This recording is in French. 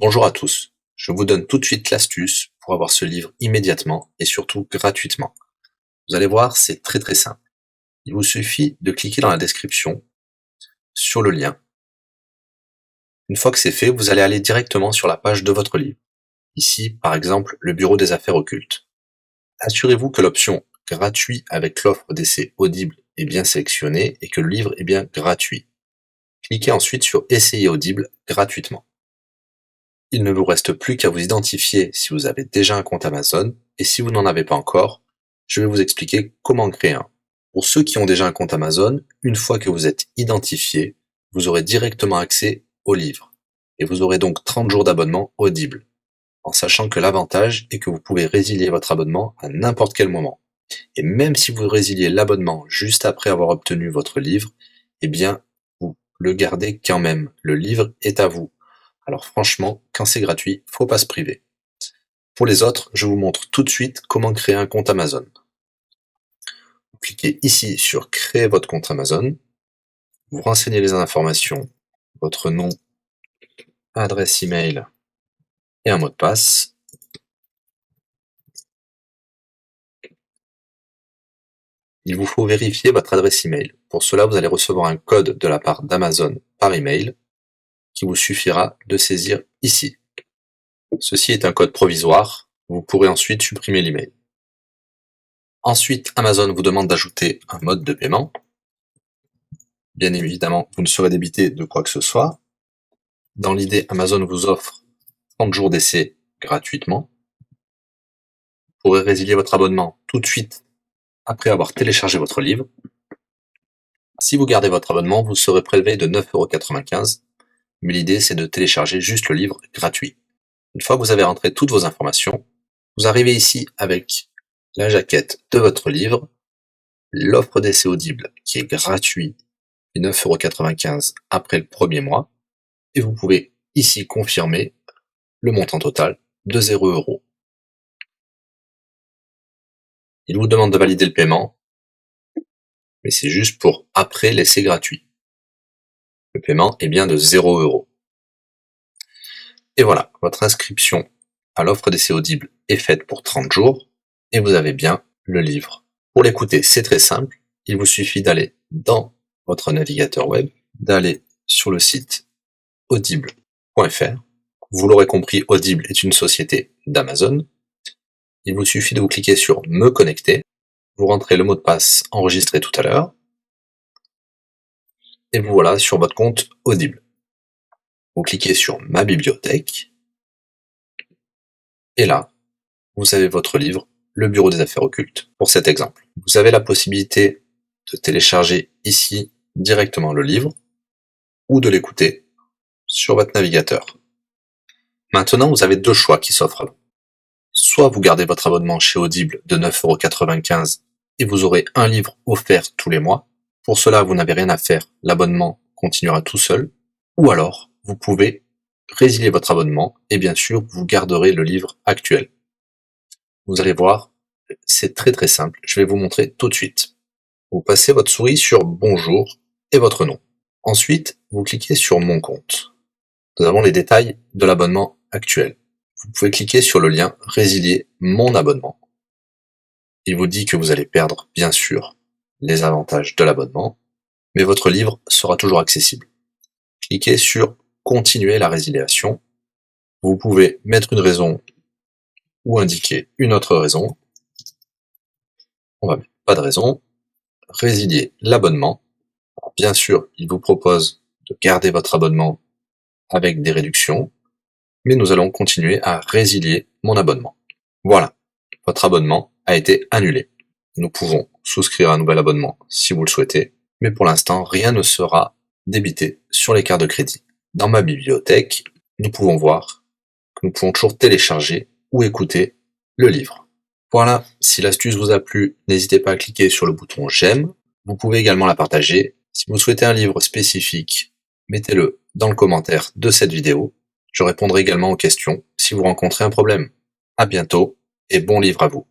Bonjour à tous, je vous donne tout de suite l'astuce pour avoir ce livre immédiatement et surtout gratuitement. Vous allez voir, c'est très simple. Il vous suffit de cliquer dans la description sur le lien. Une fois que c'est fait, vous allez aller directement sur la page de votre livre. Ici, par exemple, le bureau des affaires occultes. Assurez-vous que l'option gratuit avec l'offre d'essai Audible est bien sélectionnée et que le livre est bien gratuit. Cliquez ensuite sur Essayer Audible gratuitement. Il ne vous reste plus qu'à vous identifier si vous avez déjà un compte Amazon, et si vous n'en avez pas encore, je vais vous expliquer comment créer un. Pour ceux qui ont déjà un compte Amazon, une fois que vous êtes identifié, vous aurez directement accès au livre, et vous aurez donc 30 jours d'abonnement Audible, en sachant que l'avantage est que vous pouvez résilier votre abonnement à n'importe quel moment. Et même si vous résiliez l'abonnement juste après avoir obtenu votre livre, eh bien, vous le gardez quand même. Le livre est à vous. Alors franchement, quand c'est gratuit, faut pas se priver. Pour les autres, je vous montre tout de suite comment créer un compte Amazon. Vous cliquez ici sur Créer votre compte Amazon, vous renseignez les informations, votre nom, adresse email et un mot de passe. Il vous faut vérifier votre adresse email. Pour cela, vous allez recevoir un code de la part d'Amazon par email qui vous suffira de saisir ici. Ceci est un code provisoire, vous pourrez ensuite supprimer l'email. Ensuite, Amazon vous demande d'ajouter un mode de paiement. Bien évidemment, vous ne serez débité de quoi que ce soit. Dans l'idée, Amazon vous offre 30 jours d'essai gratuitement. Vous pourrez résilier votre abonnement tout de suite après avoir téléchargé votre livre. Si vous gardez votre abonnement, vous serez prélevé de 9,95 €, mais l'idée c'est de télécharger juste le livre gratuit. Une fois que vous avez rentré toutes vos informations, vous arrivez ici avec la jaquette de votre livre, l'offre d'essai Audible qui est gratuit et 9,95 € après le premier mois, et vous pouvez ici confirmer le montant total de 0 €. Il vous demande de valider le paiement, mais c'est juste pour après l'essai gratuit. Le paiement est bien de 0 €. Et voilà, votre inscription à l'offre d'essai Audible est faite pour 30 jours, et vous avez bien le livre. Pour l'écouter, c'est très simple, il vous suffit d'aller dans votre navigateur web, d'aller sur le site audible.fr. Vous l'aurez compris, Audible est une société d'Amazon. Il vous suffit de vous cliquer sur Me connecter, vous rentrez le mot de passe enregistré tout à l'heure, et vous voilà sur votre compte Audible. Vous cliquez sur Ma bibliothèque, et là, vous avez votre livre, Le bureau des affaires occultes, pour cet exemple. Vous avez la possibilité de télécharger ici directement le livre, ou de l'écouter sur votre navigateur. Maintenant, vous avez deux choix qui s'offrent à vous. Soit vous gardez votre abonnement chez Audible de 9,95 € et vous aurez un livre offert tous les mois. Pour cela, vous n'avez rien à faire, l'abonnement continuera tout seul. Ou alors, vous pouvez résilier votre abonnement et bien sûr, vous garderez le livre actuel. Vous allez voir, c'est très simple, je vais vous montrer tout de suite. Vous passez votre souris sur Bonjour et votre nom. Ensuite, vous cliquez sur Mon compte. Nous avons les détails de l'abonnement actuel. Vous pouvez cliquer sur le lien Résilier mon abonnement. Il vous dit que vous allez perdre, bien sûr, les avantages de l'abonnement, mais votre livre sera toujours accessible. Cliquez sur Continuer la résiliation. Vous pouvez mettre une raison ou indiquer une autre raison. On va mettre pas de raison. Résilier l'abonnement. Bien sûr, il vous propose de garder votre abonnement avec des réductions, mais nous allons continuer à résilier mon abonnement. Voilà, votre abonnement a été annulé. Nous pouvons souscrire un nouvel abonnement si vous le souhaitez, mais pour l'instant, rien ne sera débité sur les cartes de crédit. Dans ma bibliothèque, nous pouvons voir que nous pouvons toujours télécharger ou écouter le livre. Voilà, si l'astuce vous a plu, n'hésitez pas à cliquer sur le bouton j'aime. Vous pouvez également la partager. Si vous souhaitez un livre spécifique, mettez-le dans le commentaire de cette vidéo. Je répondrai également aux questions si vous rencontrez un problème. À bientôt et bon livre à vous.